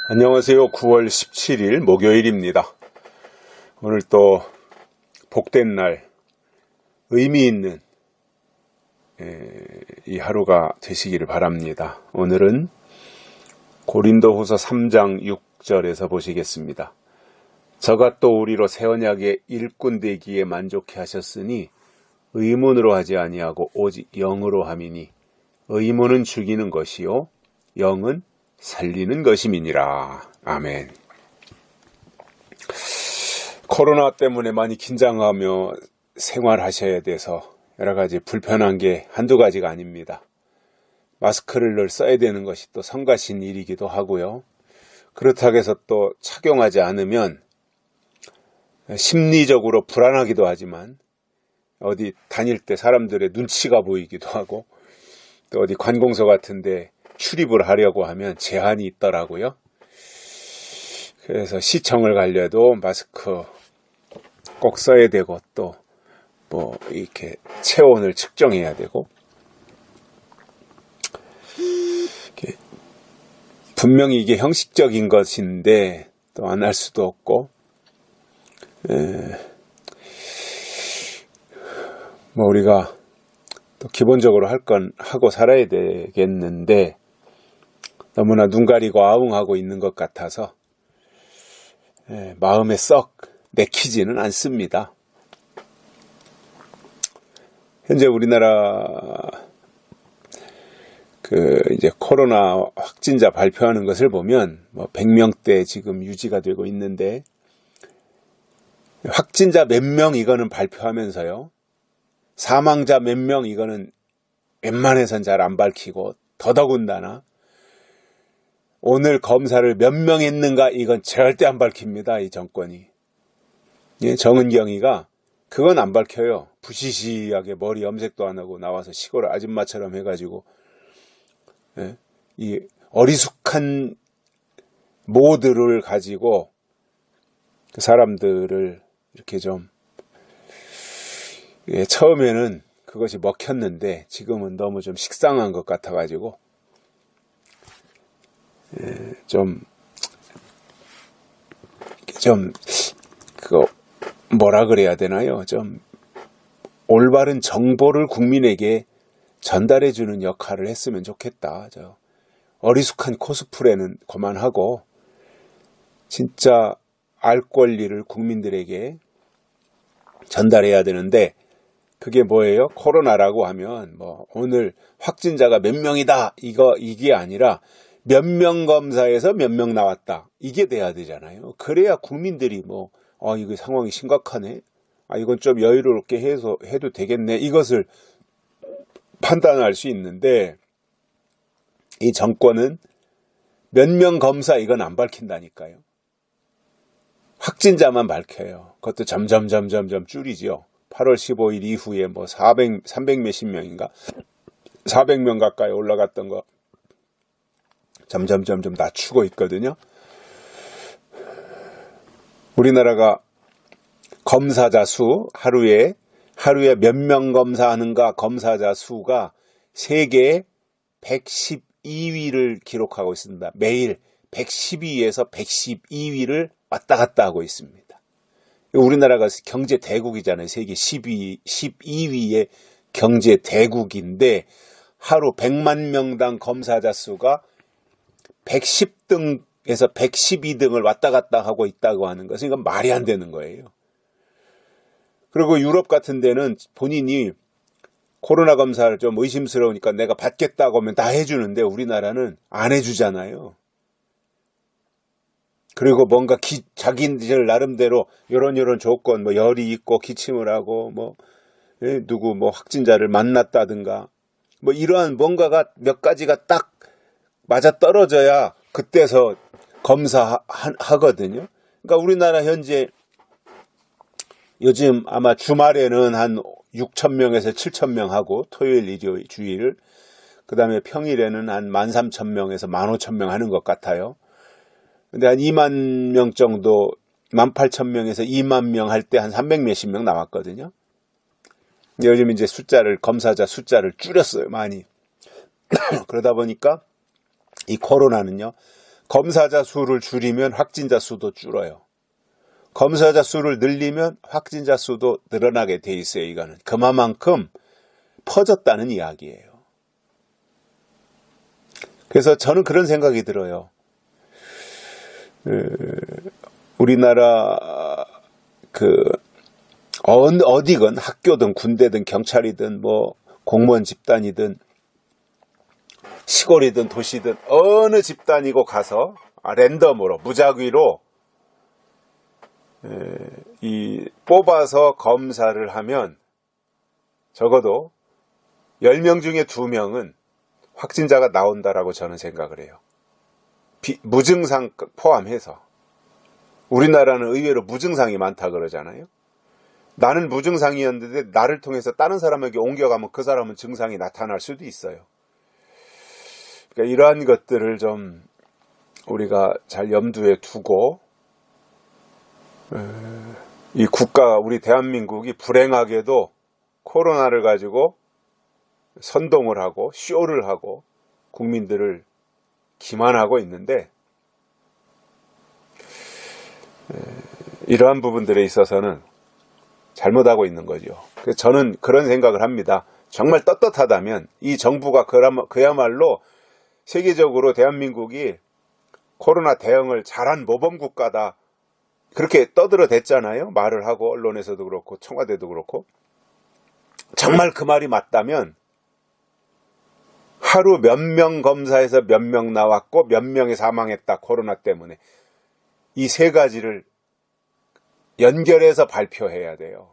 안녕하세요. 9월 17일 목요일입니다. 오늘 또 복된 날, 의미 있는 이 하루가 되시기를 바랍니다. 오늘은 고린도후서 3장 6절에서 보시겠습니다. 저가 또 우리로 새 언약의 일꾼 되기에 만족해 하셨으니 의문으로 하지 아니하고 오직 영으로 함이니 의문은 죽이는 것이요 영은 살리는 것임이니라. 아멘. 코로나 때문에 많이 긴장하며 생활하셔야 돼서 여러 가지 불편한 게 한두 가지가 아닙니다. 마스크를 늘 써야 되는 것이 또 성가신 일이기도 하고요. 그렇다고 해서 또 착용하지 않으면 심리적으로 불안하기도 하지만 어디 다닐 때 사람들의 눈치가 보이기도 하고 또 어디 관공서 같은데 출입을 하려고 하면 제한이 있더라고요. 그래서 시청을 가려도 마스크 꼭 써야 되고 또 뭐 이렇게 체온을 측정해야 되고 분명히 이게 형식적인 것인데 또 안 할 수도 없고 뭐 우리가 또 기본적으로 할 건 하고 살아야 되겠는데 너무나 눈 가리고 아웅하고 있는 것 같아서 마음에 썩 내키지는 않습니다. 현재 우리나라 이제 코로나 확진자 발표하는 것을 보면 뭐 100명대 지금 유지가 되고 있는데 확진자 몇 명 이거는 발표하면서요. 사망자 몇 명 이거는 웬만해선 잘 안 밝히고 더더군다나 오늘 검사를 몇 명 했는가 이건 절대 안 밝힙니다. 이 정권이. 정은경이가 그건 안 밝혀요. 부시시하게 머리 염색도 안 하고 나와서 시골 아줌마처럼 해가지고 이 어리숙한 모드를 가지고 그 사람들을 이렇게 좀 처음에는 그것이 먹혔는데 지금은 너무 좀 식상한 것 같아가지고 좀 그거 뭐라 그래야 되나요? 좀 올바른 정보를 국민에게 전달해주는 역할을 했으면 좋겠다. 저 어리숙한 코스프레는 그만하고 진짜 알 권리를 국민들에게 전달해야 되는데 그게 뭐예요? 코로나라고 하면 뭐 오늘 확진자가 몇 명이다 이게 아니라 몇 명 검사에서 몇 명 나왔다 이게 돼야 되잖아요. 그래야 국민들이 뭐 이거 상황이 심각하네. 이건 좀 여유롭게 해도 되겠네. 이것을 판단할 수 있는데 이 정권은 몇 명 검사 이건 안 밝힌다니까요. 확진자만 밝혀요. 그것도 점점 줄이죠. 8월 15일 이후에 뭐 300 몇십 명인가 400명 가까이 올라갔던 거 점점 낮추고 있거든요. 우리나라가 검사자 수 하루에 몇 명 검사하는가 검사자 수가 세계 112위를 기록하고 있습니다. 매일 112위에서 112위를 왔다 갔다 하고 있습니다. 우리나라가 경제 대국이잖아요. 세계 12위의 경제 대국인데 하루 100만 명당 검사자 수가 110등에서 112등을 왔다 갔다 하고 있다고 하는 것은 이건 말이 안 되는 거예요. 그리고 유럽 같은 데는 본인이 코로나 검사를 좀 의심스러우니까 내가 받겠다고 하면 다 해주는데 우리나라는 안 해주잖아요. 그리고 뭔가 자기들 나름대로 이런 조건 뭐 열이 있고 기침을 하고 뭐 누구 뭐 확진자를 만났다든가 뭐 이러한 뭔가가 몇 가지가 딱 맞아 떨어져야 그때서 검사하거든요. 그러니까 우리나라 현재 요즘 아마 주말에는 한 6,000명에서 7,000명 하고 토요일, 일요일, 주일 그 다음에 평일에는 한 13,000명에서 15,000명 하는 것 같아요. 근데 한 2만 명 정도 18,000명에서 2만 명 할 때 한 300 몇십 명 나왔거든요. 요즘 이제 검사자 숫자를 줄였어요, 많이. 그러다 보니까 이 코로나는요, 검사자 수를 줄이면 확진자 수도 줄어요. 검사자 수를 늘리면 확진자 수도 늘어나게 돼 있어요. 이거는 그만큼 퍼졌다는 이야기예요. 그래서 저는 그런 생각이 들어요. 우리나라 어디건 학교든 군대든 경찰이든 뭐 공무원 집단이든 시골이든 도시든 어느 집단이고 가서 랜덤으로 무작위로 뽑아서 검사를 하면 적어도 10명 중에 2명은 확진자가 나온다라고 저는 생각을 해요. 무증상 포함해서. 우리나라는 의외로 무증상이 많다 그러잖아요. 나는 무증상이었는데 나를 통해서 다른 사람에게 옮겨가면 그 사람은 증상이 나타날 수도 있어요. 그러니까 이러한 것들을 좀 우리가 잘 염두에 두고 이 국가, 우리 대한민국이 불행하게도 코로나를 가지고 선동을 하고 쇼를 하고 국민들을 기만하고 있는데 이러한 부분들에 있어서는 잘못하고 있는 거죠. 그래서 저는 그런 생각을 합니다. 정말 떳떳하다면 이 정부가 그야말로 세계적으로 대한민국이 코로나 대응을 잘한 모범국가다 그렇게 떠들어댔잖아요. 말을 하고 언론에서도 그렇고 청와대도 그렇고. 정말 그 말이 맞다면 하루 몇 명 검사에서 몇 명 나왔고 몇 명이 사망했다 코로나 때문에 이 세 가지를 연결해서 발표해야 돼요.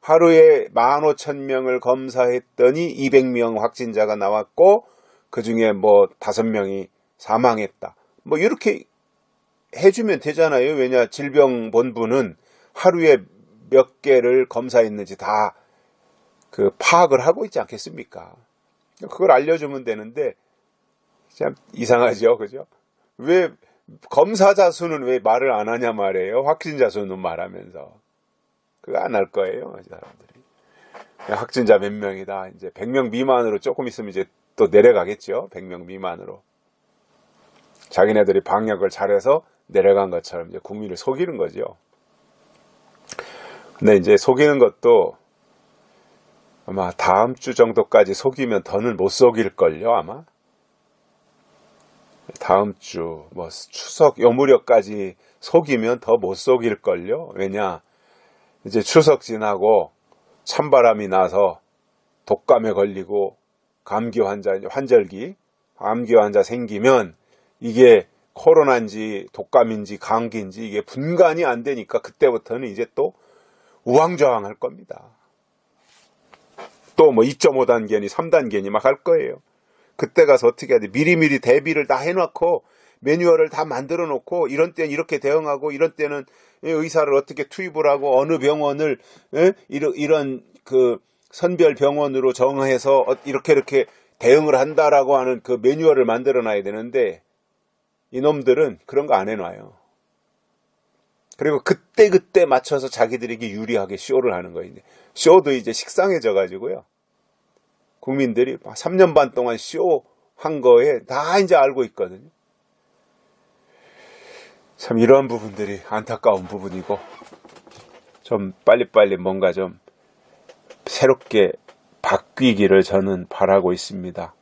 하루에 15,000명을 검사했더니 200명 확진자가 나왔고 그 중에 뭐 5명이 사망했다. 뭐 이렇게 해주면 되잖아요. 왜냐 질병본부는 하루에 몇 개를 검사했는지 다 파악을 하고 있지 않겠습니까? 그걸 알려주면 되는데 참 이상하죠, 그죠? 왜 검사자 수는 왜 말을 안 하냐 말이에요. 확진자 수는 말하면서 그거 안 할 거예요, 사람들이. 확진자 몇 명이다. 이제 100명 미만으로 조금 있으면 이제 또 내려가겠죠. 100명 미만으로. 자기네들이 방역을 잘해서 내려간 것처럼 이제 국민을 속이는 거죠. 근데 이제 속이는 것도 아마 다음 주 정도까지 속이면 더는 못 속일걸요, 아마. 다음 주, 뭐, 추석 요무렵까지 속이면 더 못 속일걸요. 왜냐, 이제 추석 지나고 찬바람이 나서 독감에 걸리고 감기 환절기, 감기 환자 생기면 이게 코로나인지 독감인지 감기인지 이게 분간이 안 되니까 그때부터는 이제 또 우왕좌왕할 겁니다. 또 뭐 2.5단계니 3단계니 막 할 거예요. 그때 가서 어떻게 해야 돼? 미리미리 대비를 다 해놓고 매뉴얼을 다 만들어 놓고 이런 때는 이렇게 대응하고 이런 때는 의사를 어떻게 투입을 하고 어느 병원을 이런 선별 병원으로 정해서 이렇게 대응을 한다라고 하는 그 매뉴얼을 만들어 놔야 되는데 이놈들은 그런 거 안 해놔요. 그리고 그때 맞춰서 자기들에게 유리하게 쇼를 하는 거예요. 쇼도 이제 식상해져 가지고요. 국민들이 3년 반 동안 쇼한 거에 다 이제 알고 있거든요. 참 이러한 부분들이 안타까운 부분이고 좀 빨리빨리 뭔가 좀 새롭게 바뀌기를 저는 바라고 있습니다.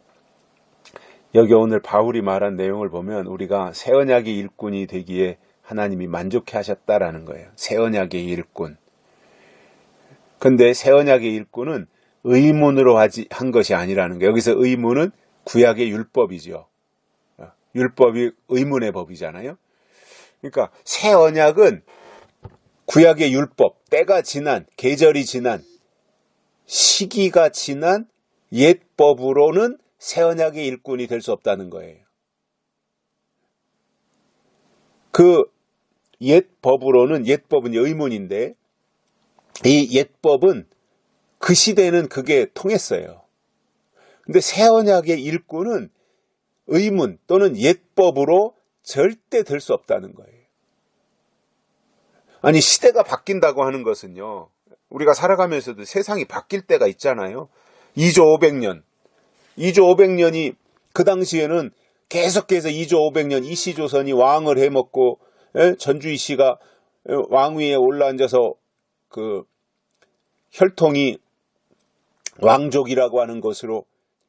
여기 오늘 바울이 말한 내용을 보면 우리가 새 언약의 일꾼이 되기에 하나님이 만족해 하셨다라는 거예요. 새 언약의 일꾼. 근데 새 언약의 일꾼은 의문으로 한 것이 아니라는 거예요. 여기서 의문은 구약의 율법이죠. 율법이 의문의 법이잖아요. 그러니까 새 언약은 구약의 율법, 때가 지난, 계절이 지난, 시기가 지난 옛 법으로는 새 언약의 일꾼이 될 수 없다는 거예요. 그 옛 법으로는, 옛 법은 의문인데 이 옛 법은 그 시대는 그게 통했어요. 근데 새 언약의 일꾼은 의문 또는 옛 법으로 절대 될 수 없다는 거예요. 아니 시대가 바뀐다고 하는 것은요. 우리가 살아가면서도 세상이 바뀔 때가 있잖아요. 2조 500년. 2조 500년이 그 당시에는 계속해서 2조 500년 이씨조선이 왕을 해먹고, 전주 이씨가 왕위에 올라앉아서 그 혈통이 왕족이라고 하는 것으로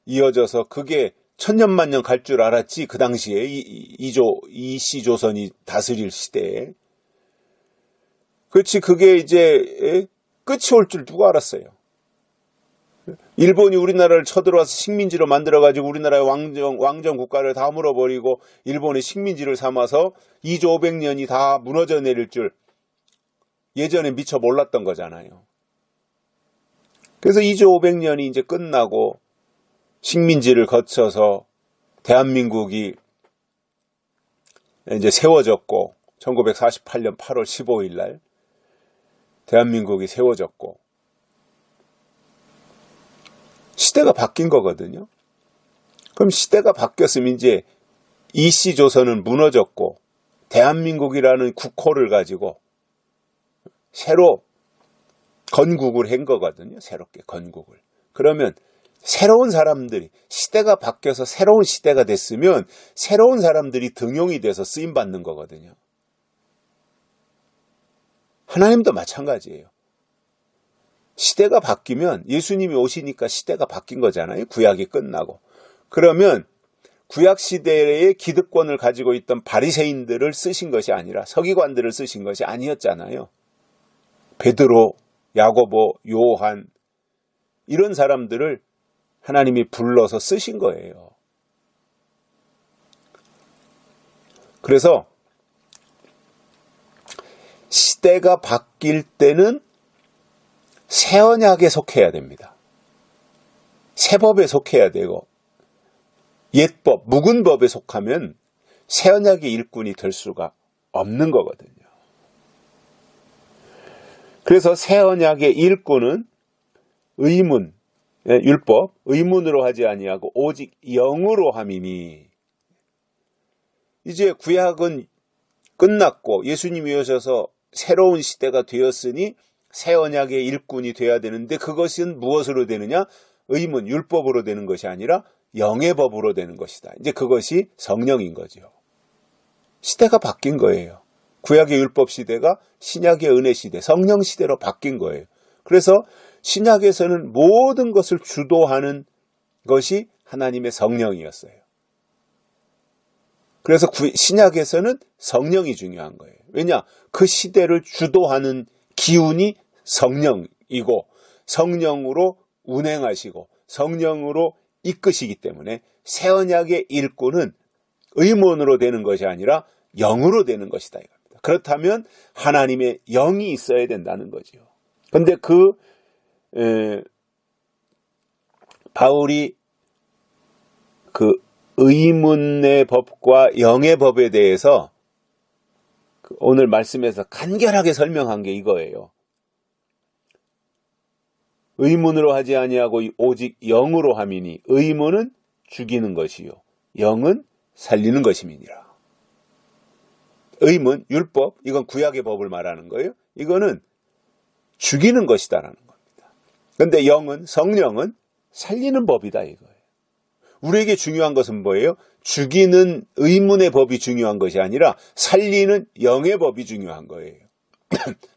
이어져서 그게 천년만년 갈 줄 알았지. 그 당시에 이씨조선이 다스릴 시대에. 그렇지, 그게 이제 끝이 올 줄 누가 알았어요. 일본이 우리나라를 쳐들어와서 식민지로 만들어가지고 우리나라의 왕정 국가를 다 물어버리고 일본의 식민지를 삼아서 2조 500년이 다 무너져 내릴 줄 예전에 미처 몰랐던 거잖아요. 그래서 2조 500년이 이제 끝나고 식민지를 거쳐서 대한민국이 이제 세워졌고 1948년 8월 15일 날 대한민국이 세워졌고 시대가 바뀐 거거든요. 그럼 시대가 바뀌었으면 이제 이씨조선은 무너졌고 대한민국이라는 국호를 가지고 새로 건국을 한 거거든요. 새롭게 건국을. 그러면 새로운 사람들이 시대가 바뀌어서 새로운 시대가 됐으면 새로운 사람들이 등용이 돼서 쓰임받는 거거든요. 하나님도 마찬가지예요. 시대가 바뀌면 예수님이 오시니까 시대가 바뀐 거잖아요. 구약이 끝나고. 그러면 구약 시대의 기득권을 가지고 있던 바리새인들을 쓰신 것이 아니라 서기관들을 쓰신 것이 아니었잖아요. 베드로, 야고보, 요한 이런 사람들을 하나님이 불러서 쓰신 거예요. 그래서 시대가 바뀔 때는 새 언약에 속해야 됩니다. 새 법에 속해야 되고 옛법, 묵은 법에 속하면 새 언약의 일꾼이 될 수가 없는 거거든요. 그래서 새 언약의 일꾼은 의문, 율법, 의문으로 하지 아니하고 오직 영으로 함이니. 이제 구약은 끝났고 예수님이 오셔서 새로운 시대가 되었으니 새 언약의 일꾼이 되어야 되는데 그것은 무엇으로 되느냐? 의문, 율법으로 되는 것이 아니라 영의 법으로 되는 것이다. 이제 그것이 성령인 거죠. 시대가 바뀐 거예요. 구약의 율법 시대가 신약의 은혜 시대, 성령 시대로 바뀐 거예요. 그래서 신약에서는 모든 것을 주도하는 것이 하나님의 성령이었어요. 그래서 신약에서는 성령이 중요한 거예요. 왜냐? 그 시대를 주도하는 기운이 성령이고 성령으로 운행하시고 성령으로 이끄시기 때문에 새 언약의 일꾼은 의문으로 되는 것이 아니라 영으로 되는 것이다 이겁니다. 그렇다면 하나님의 영이 있어야 된다는 거죠. 그런데 바울이 그 의문의 법과 영의 법에 대해서 오늘 말씀에서 간결하게 설명한 게 이거예요. 의문으로 하지 아니하고 오직 영으로 함이니 의문은 죽이는 것이요 영은 살리는 것임이니라. 의문, 율법, 이건 구약의 법을 말하는 거예요. 이거는 죽이는 것이다라는 겁니다. 그런데 영은, 성령은 살리는 법이다 이거예요. 우리에게 중요한 것은 뭐예요? 죽이는 의문의 법이 중요한 것이 아니라 살리는 영의 법이 중요한 거예요.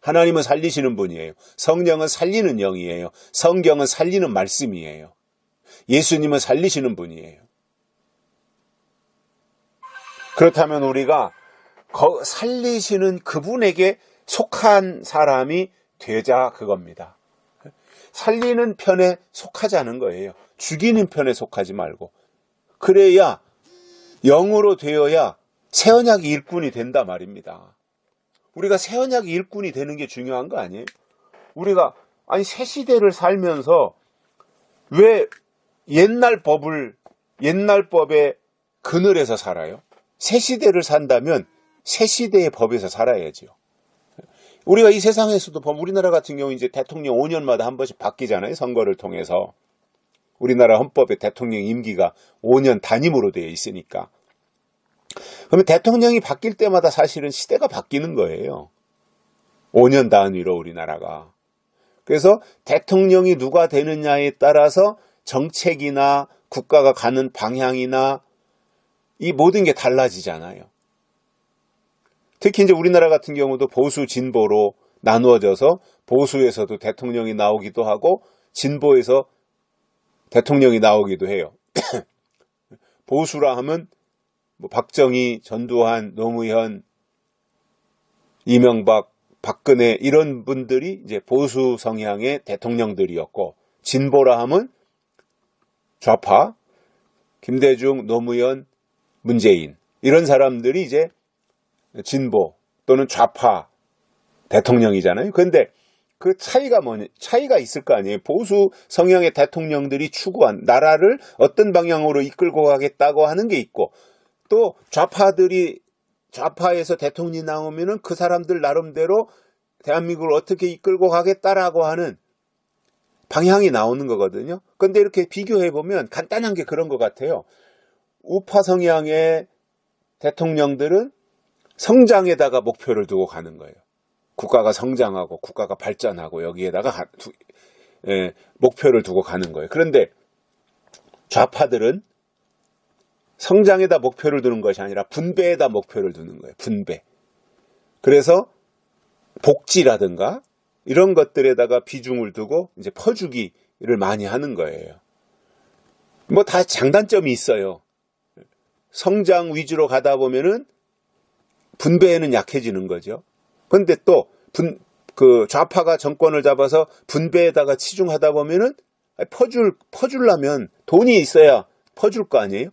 하나님은 살리시는 분이에요. 성령은 살리는 영이에요. 성경은 살리는 말씀이에요. 예수님은 살리시는 분이에요. 그렇다면 우리가 살리시는 그분에게 속한 사람이 되자 그겁니다. 살리는 편에 속하자는 거예요. 죽이는 편에 속하지 말고. 그래야 영으로 되어야 새 언약의 일꾼이 된다 말입니다. 우리가 새 언약의 일꾼이 되는 게 중요한 거 아니에요? 우리가 새 시대를 살면서 왜 옛날 법의 그늘에서 살아요? 새 시대를 산다면 새 시대의 법에서 살아야죠. 우리가 이 세상에서도 우리나라 같은 경우 이제 대통령 5년마다 한 번씩 바뀌잖아요. 선거를 통해서. 우리나라 헌법에 대통령 임기가 5년 단임으로 되어 있으니까. 그러면 대통령이 바뀔 때마다 사실은 시대가 바뀌는 거예요. 5년 단위로 우리나라가. 그래서 대통령이 누가 되느냐에 따라서 정책이나 국가가 가는 방향이나 이 모든 게 달라지잖아요. 특히 이제 우리나라 같은 경우도 보수 진보로 나누어져서 보수에서도 대통령이 나오기도 하고 진보에서 대통령이 나오기도 해요. 보수라 하면 뭐 박정희, 전두환, 노무현, 이명박, 박근혜 이런 분들이 이제 보수 성향의 대통령들이었고, 진보라 하면 좌파, 김대중, 노무현, 문재인 이런 사람들이 이제 진보 또는 좌파 대통령이잖아요. 그런데 그 차이가 있을 거 아니에요. 보수 성향의 대통령들이 추구한 나라를 어떤 방향으로 이끌고 가겠다고 하는 게 있고, 또 좌파에서 대통령이 나오면은 그 사람들 나름대로 대한민국을 어떻게 이끌고 가겠다라고 하는 방향이 나오는 거거든요. 그런데 이렇게 비교해 보면 간단한 게 그런 것 같아요. 우파 성향의 대통령들은 성장에다가 목표를 두고 가는 거예요. 국가가 성장하고 국가가 발전하고 여기에다가 목표를 두고 가는 거예요. 그런데 좌파들은 성장에다 목표를 두는 것이 아니라 분배에다 목표를 두는 거예요. 분배. 그래서 복지라든가 이런 것들에다가 비중을 두고 이제 퍼주기를 많이 하는 거예요. 뭐 다 장단점이 있어요. 성장 위주로 가다 보면은 분배에는 약해지는 거죠. 그런데 또 좌파가 정권을 잡아서 분배에다가 치중하다 보면은 퍼주려면 돈이 있어야 퍼줄 거 아니에요?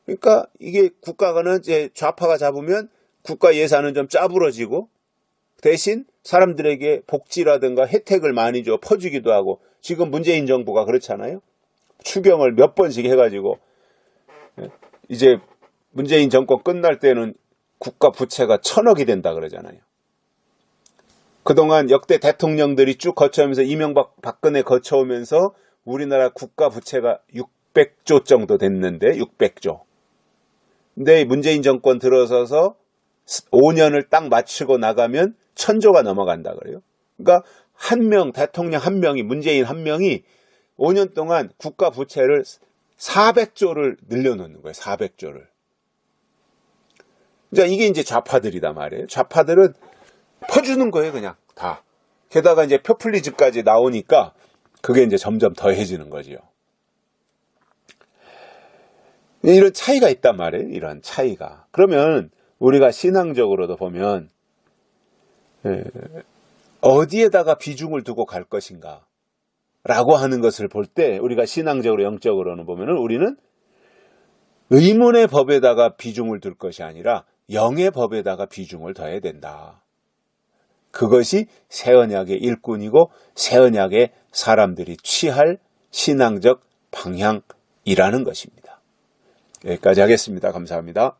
그러니까 이게 국가가는 이제 좌파가 잡으면 국가 예산은 좀 짜부러지고 대신 사람들에게 복지라든가 혜택을 많이 줘 퍼주기도 하고, 지금 문재인 정부가 그렇잖아요. 추경을 몇 번씩 해가지고 이제 문재인 정권 끝날 때는 국가 부채가 1,000억이 된다 그러잖아요. 그동안 역대 대통령들이 쭉 거쳐오면서 이명박, 박근혜 거쳐오면서 우리나라 국가 부채가 600조 정도 됐는데 600조. 근데 문재인 정권 들어서서 5년을 딱 맞추고 나가면 1,000조가 넘어간다 그래요. 그러니까 대통령 한 명이, 문재인 한 명이 5년 동안 국가 부채를 400조를 늘려놓는 거예요. 400조를. 이게 이제 좌파들이다 말이에요. 좌파들은 퍼주는 거예요, 그냥 다. 게다가 이제 포퓰리즘까지 나오니까 그게 이제 점점 더해지는 거지요. 이런 차이가 있단 말이에요. 이런 차이가. 그러면 우리가 신앙적으로도 보면 어디에다가 비중을 두고 갈 것인가 라고 하는 것을 볼 때, 우리가 신앙적으로 영적으로는 보면은 우리는 의문의 법에다가 비중을 둘 것이 아니라 영의 법에다가 비중을 둬야 된다. 그것이 새언약의 일꾼이고 새언약의 사람들이 취할 신앙적 방향이라는 것입니다. 여기까지 하겠습니다. 감사합니다.